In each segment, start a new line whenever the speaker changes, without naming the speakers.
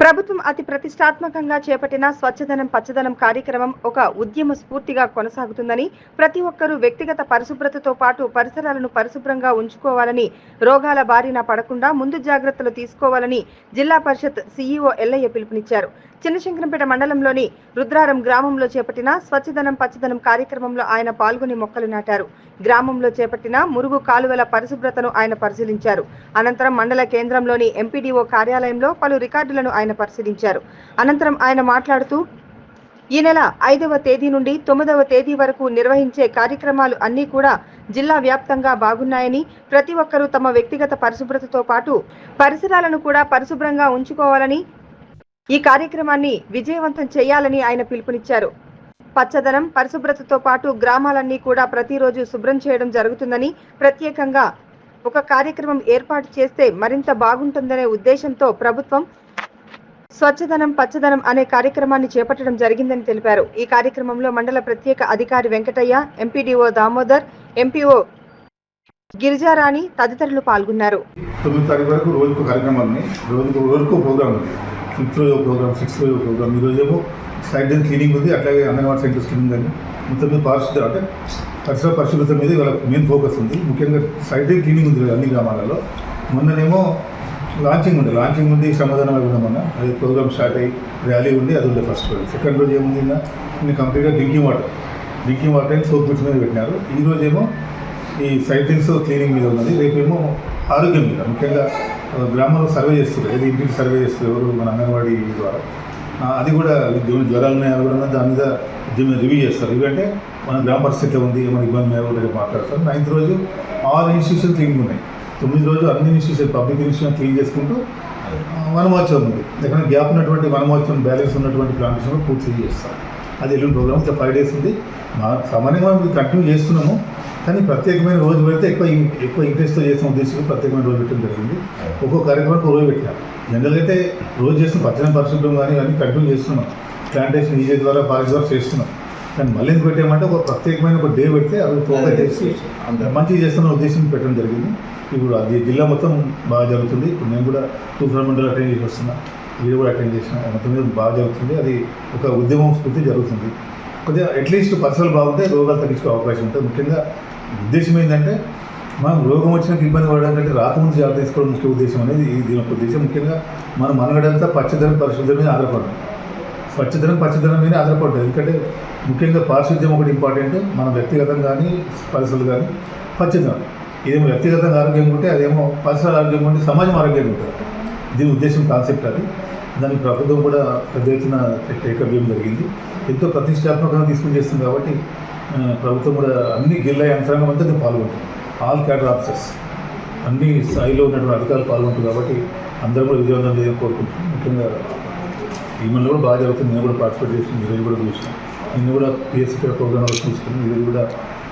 ప్రభుత్వం అతి ప్రతిష్టాత్మకంగా చేపట్టిన స్వచ్ఛదనం పచ్చదనం కార్యక్రమం ఒక ఉద్యమ స్ఫూర్తిగా కొనసాగుతుందని, ప్రతి ఒక్కరూ వ్యక్తిగత పరిశుభ్రతతో పాటు పరిసరాలను పరిశుభ్రంగా ఉంచుకోవాలని, రోగాల బారిన పడకుండా ముందు జాగ్రత్తలు తీసుకోవాలని జిల్లా పరిషత్ సీఈఓ ఎల్లయ్య పిలుపునిచ్చారు. చిన్నశంకరంపేట మండలంలోని రుద్రారం గ్రామంలో చేపట్టిన స్వచ్ఛదనం పచ్చదనం కార్యక్రమంలో ఆయన పాల్గొని మొక్కలు నాటారు. గ్రామంలో చేపట్టిన మురుగు కాలువల పరిశుభ్రతను ఆయన పరిశీలించారు. అనంతరం మండల కేంద్రంలోని ఎంపీడీఓ కార్యాలయంలో పలు రికార్డులను ఆయన పరిశీలించారు. అనంతరం ఆయన మాట్లాడుతూ, ఈ నెల 5వ తేదీ నుండి 9వ తేదీ వరకు నిర్వహించే కార్యక్రమాలు అన్నీ కూడా జిల్లా వ్యాప్తంగా బాగున్నాయని, ప్రతి ఒక్కరూ తమ వ్యక్తిగత పరిశుభ్రతతో పాటు పరిసరాలను కూడా పరిశుభ్రంగా ఉంచుకోవాలని, ఈ కార్యక్రమాన్ని విజయవంతం చేయాలని ఆయన పిలుపునిచ్చారు. పచ్చదనం పరిశుభ్రతతో పాటు గ్రామాలన్నీ కూడా ప్రతిరోజు శుభ్రం చేయడం జరుగుతుందని, ప్రత్యేకంగా ఒక కార్యక్రమం ఏర్పాటు చేస్తే మరింత బాగుంటుందనే ఉద్దేశంతో ప్రభుత్వం స్వచ్ఛదనం పచ్చదనం అనే కార్యక్రమాన్ని చేపట్టడం జరిగిందని తెలిపారు. ఈ కార్యక్రమంలో మండల ప్రత్యేక అధికారి వెంకటయ్య, ఎంపీడీఓ దామోదర్, ఎంపీఓ గిరిజారాణి తదితరులు పాల్గొన్నారు.
9 తారీఖు వరకు రోజుకు కార్యక్రమాన్ని రోజుకు ప్రోగ్రామ్ ఉంది. 5th రోజు ప్రోగ్రామ్, 6th రోజు ప్రోగ్రామ్. ఈ రోజేమో సైడ్ క్లీనింగ్ ఉంది, అట్లాగే అంగన్వాడీ సెంటర్స్ క్లీనింగ్ అని మొత్తం పారిశుద్ధ అంటే పరిసర పరిశుభ్రత మీద ఇవాళ మెయిన్ ఫోకస్ ఉంది. ముఖ్యంగా సైడ్ క్లీనింగ్ ఉంది అన్ని గ్రామాలలో. మొన్ననేమో లాంచింగ్ ఉంది శ్రమదానం కూడా మొన్న అది ప్రోగ్రామ్ స్టార్ట్ అయ్యి ర్యాలీ ఉంది, అది ఉండే ఫస్ట్ రోజు. సెకండ్ రోజు ఏముంది, ఇంకా కంప్లీట్గా drinking water and soap bits మీద పెట్టినారు. ఈ రోజేమో ఈ సైటింగ్స్ క్లీనింగ్ మీద ఉన్నది. రేపేమో ఆరోగ్యం మీద ముఖ్యంగా గ్రామంలో సర్వే చేస్తారు, ఏది ఇంటికి సర్వే చేస్తారు ఎవరు మన అంగన్వాడీ ద్వారా. అది కూడా జ్వరాలు ఉన్నాయా కూడా దాని మీద రివ్యూ చేస్తారు. రివ్యూ అంటే మన గ్రామ పరిస్థితి ఉంది, ఏమైనా ఇబ్బంది ఉన్నాయో కూడా మాట్లాడతారు. 9th రోజు ఆల్ ఇన్స్టిట్యూషన్ క్లీనింగ్ ఉన్నాయి. 9 రోజు అన్ని ఇన్స్టిట్యూషన్ పబ్లిక్ ఇన్స్టిట్యూషన్ క్లీన్ చేసుకుంటూ వనమహోత్సవం ఉంది. ఎక్కడ గ్యాప్ ఉన్నటువంటి వనమహోత్సవం బ్యాలెన్స్ ఉన్నటువంటి ప్లాంటేషన్ పూర్తి చేస్తారు. అది ఎల్లుండి ప్రోగ్రామ్ 5 days ఉంది. సామాన్యంగా మనం కంటిన్యూ చేస్తున్నాము, కానీ ప్రత్యేకమైన రోజు పెడితే ఎక్కువ ఇంట్రెస్ట్తో చేసిన ఉద్దేశంగా ప్రత్యేకమైన రోజు పెట్టడం జరిగింది. ఒక్కో కార్యక్రమానికి రోజు పెట్టారు. జనరల్గా అయితే రోజు చేస్తున్న పచ్చని పరిశుభ్రం కానీ అన్నీ కంటిన్యూ చేస్తున్నాం. ప్లాంటేషన్ ఈజీ ద్వారా ఫారెస్ట్ ద్వారా చేస్తున్నాం. కానీ మళ్ళీ ఎందుకు పెట్టామంటే ఒక ప్రత్యేకమైన ఒక డే పెడితే అవి ఫోకస్ చేసి మంచిగా చేస్తున్న ఉద్దేశం పెట్టడం జరిగింది. ఇప్పుడు అది జిల్లా మొత్తం బాగా జరుగుతుంది. ఇప్పుడు నేను కూడా తూఫాన్ మండలి అటెండ్ చేసి వస్తున్నా, వీళ్ళు కూడా అటెండ్ చేసిన మొత్తం మీద బాగా జరుగుతుంది. అది ఒక ఉద్యమం స్ఫూర్తి జరుగుతుంది. కొద్దిగా అట్లీస్ట్ పరిసరాలు బాగుంటే రోగాలు తగ్గించుకునే అవకాశం ఉంటుంది. ముఖ్యంగా ఉద్దేశం ఏంటంటే మనం రోగం వచ్చినాక ఇబ్బంది పడడం కంటే రాకముందు జాగ్రత్త తీసుకోవడం ముఖ్య ఉద్దేశం అనేది దీని యొక్క ఉద్దేశం. ముఖ్యంగా మన మనగడంతా పచ్చదనం పరిశుద్ధం మీద ఆధారపడుతుంది. స్వచ్ఛదనం పచ్చదనం మీద ఆధారపడుతుంది. ఎందుకంటే ముఖ్యంగా పారిశుద్ధ్యం ఒకటి ఇంపార్టెంట్. మన వ్యక్తిగతంగా కానీ పరిసరాలు కానీ పచ్చదనం. ఇదేమో వ్యక్తిగతంగా ఆరోగ్యంగా ఉంటే అదేమో పరిసరాల ఆరోగ్యంగా ఉంటే సమాజం ఆరోగ్యంగా ఉంటుంది. దీని ఉద్దేశం కాన్సెప్ట్ అది. దానికి ప్రభుత్వం కూడా పెద్ద ఎత్తున టేకప్ చేయడం జరిగింది. ఎంతో ప్రతిష్టాత్మకంగా తీసుకుని చేస్తుంది కాబట్టి ప్రభుత్వం కూడా అన్ని జిల్లా యంత్రాంగం అంతా పాల్గొంటుంది. ఆల్ క్యాడర్ ఆఫీసర్స్ అన్ని స్థాయిలో ఉన్నటువంటి అధికారులు పాల్గొంటుంది కాబట్టి అందరూ కూడా విజయవంతం చేయాలని కోరుకుంటున్నాం. ముఖ్యంగా ఈ మండలి కూడా బాగా జరుగుతుంది. నేను కూడా పార్టిసిపేట్ చేసిన, ఈరోజు కూడా చూసాను. నిన్న కూడా పిఎస్సీ ప్రోగ్రామ్ చూసుకుని ఈరోజు కూడా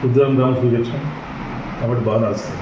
రుద్రారం గ్రామం చూసి వచ్చాను కాబట్టి బాగా నడుస్తుంది.